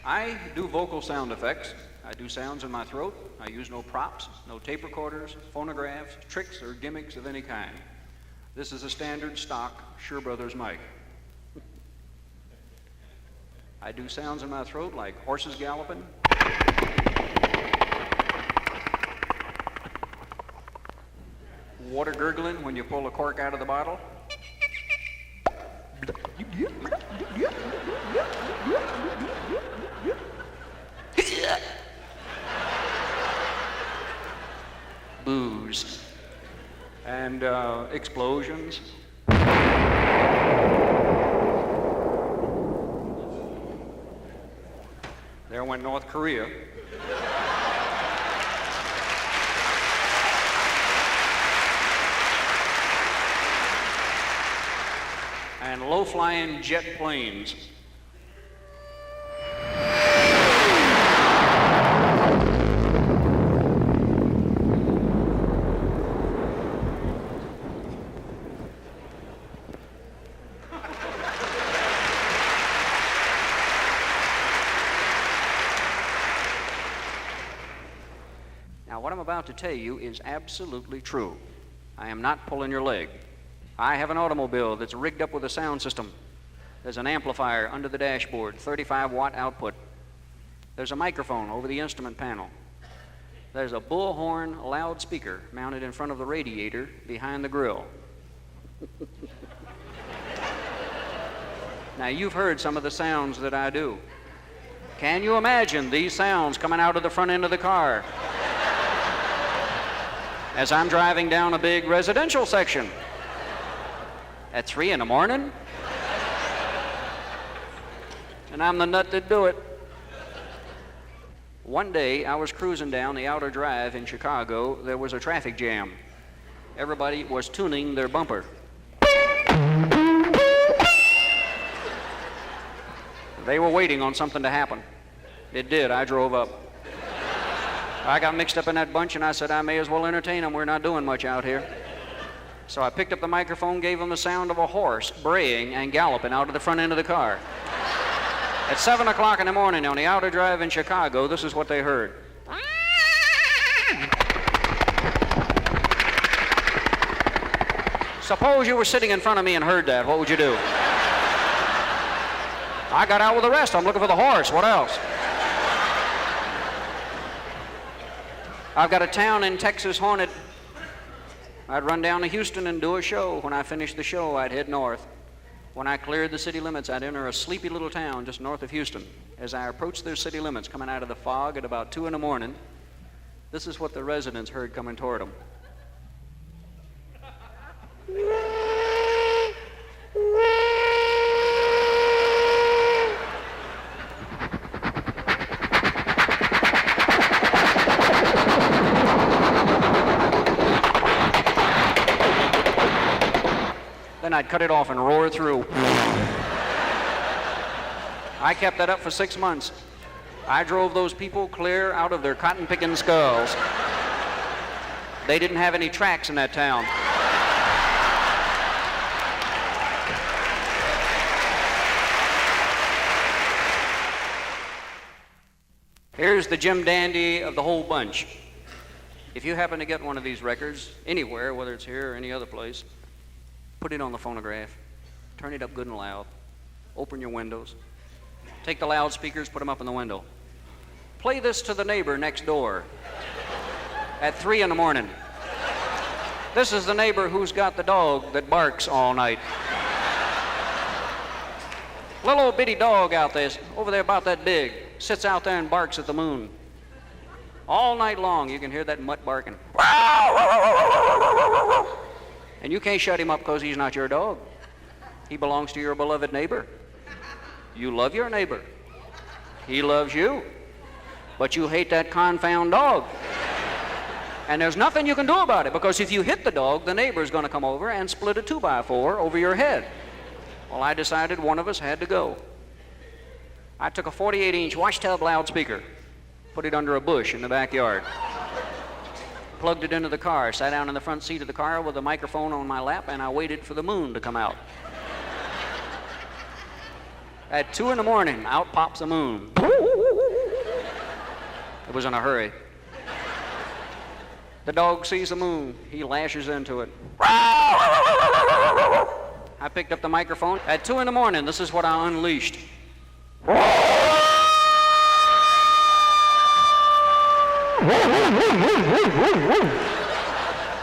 I do vocal sound effects. I do sounds in my throat. I use no props, no tape recorders, phonographs, tricks, or gimmicks of any kind. This is a standard stock Shure Brothers mic. I do sounds in my throat like horses galloping, water gurgling when you pull a cork out of the bottle, booze, and explosions. There went North Korea. And low-flying jet planes. Now, what I'm about to tell you is absolutely true. I am not pulling your leg. I have an automobile that's rigged up with a sound system. There's an amplifier under the dashboard, 35-watt output. There's a microphone over the instrument panel. There's a bullhorn loudspeaker mounted in front of the radiator behind the grill. Now, you've heard some of the sounds that I do. Can you imagine these sounds coming out of the front end of the car as I'm driving down a big residential section at 3 in the morning? And I'm the nut that do it. One day, I was cruising down the outer drive in Chicago. There was a traffic jam. Everybody was tuning their bumper. They were waiting on something to happen. It did. I drove up. I got mixed up in that bunch, and I said, I may as well entertain them. We're not doing much out here. So I picked up the microphone, gave them the sound of a horse braying and galloping out of the front end of the car. At 7 o'clock in the morning on the outer drive in Chicago, this is what they heard. Suppose you were sitting in front of me and heard that, what would you do? I got out with the rest. I'm looking for the horse. What else? I've got a town in Texas haunted. I'd run down to Houston and do a show. When I finished the show, I'd head north. When I cleared the city limits, I'd enter a sleepy little town just north of Houston. As I approached their city limits, coming out of the fog at about 2 in the morning, this is what the residents heard coming toward them. Then I'd cut it off and roar through. I kept that up for 6 months. I drove those people clear out of their cotton-picking skulls. They didn't have any tracks in that town. Here's the Jim Dandy of the whole bunch. If you happen to get one of these records anywhere, whether it's here or any other place, put it on the phonograph, turn it up good and loud, open your windows, take the loudspeakers, put them up in the window. Play this to the neighbor next door at 3 in the morning. This is the neighbor who's got the dog that barks all night. Little old bitty dog out there, over there about that big, sits out there and barks at the moon. All night long you can hear that mutt barking. And you can't shut him up because he's not your dog. He belongs to your beloved neighbor. You love your neighbor. He loves you. But you hate that confound dog. And there's nothing you can do about it, because if you hit the dog, the neighbor's going to come over and split a 2x4 over your head. Well, I decided one of us had to go. I took a 48-inch washtub loudspeaker, put it under a bush in the backyard, plugged it into the car, sat down in the front seat of the car with a microphone on my lap, and I waited for the moon to come out. At 2 in the morning, out pops the moon. It was in a hurry. The dog sees the moon. He lashes into it. I picked up the microphone. At 2 in the morning, this is what I unleashed.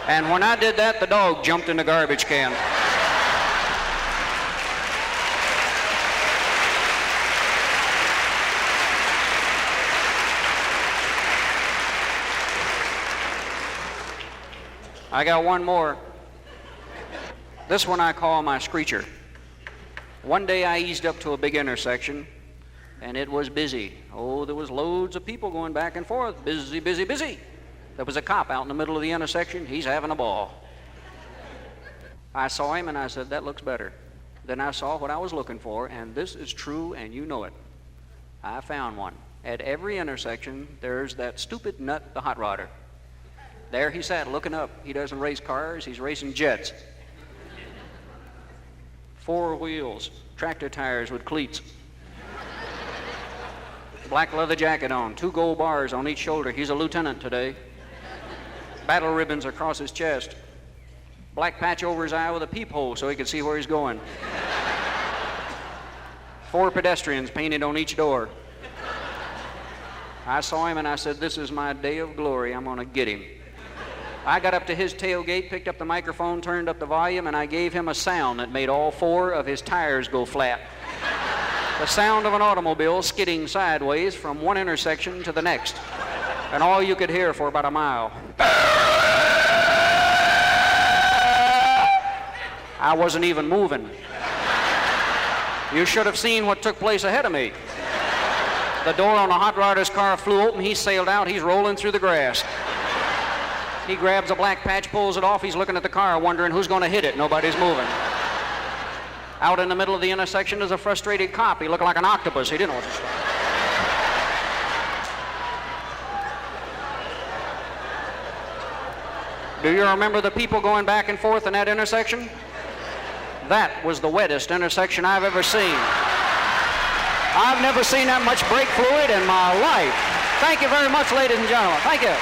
And when I did that, the dog jumped in the garbage can. I got one more. This one I call my screecher. One day I eased up to a big intersection, and it was busy. Oh, there was loads of people going back and forth. Busy, busy, busy. There was a cop out in the middle of the intersection. He's having a ball. I saw him, and I said, that looks better. Then I saw what I was looking for, and this is true, and you know it. I found one. At every intersection, there's that stupid nut, the hot rodder. There he sat looking up. He doesn't race cars, he's racing jets. 4 wheels, tractor tires with cleats. Black leather jacket on, 2 gold bars on each shoulder. He's a lieutenant today. Battle ribbons across his chest. Black patch over his eye with a peephole so he can see where he's going. 4 pedestrians painted on each door. I saw him and I said, this is my day of glory. I'm going to get him. I got up to his tailgate, picked up the microphone, turned up the volume, and I gave him a sound that made all 4 of his tires go flat. The sound of an automobile skidding sideways from one intersection to the next. And all you could hear for about a mile. I wasn't even moving. You should have seen what took place ahead of me. The door on the hot rodder's car flew open. He sailed out. He's rolling through the grass. He grabs a black patch, pulls it off. He's looking at the car, wondering who's going to hit it. Nobody's moving. Out in the middle of the intersection is a frustrated cop. He looked like an octopus. He didn't know what to say. Do you remember the people going back and forth in that intersection? That was the wettest intersection I've ever seen. I've never seen that much brake fluid in my life. Thank you very much, ladies and gentlemen. Thank you.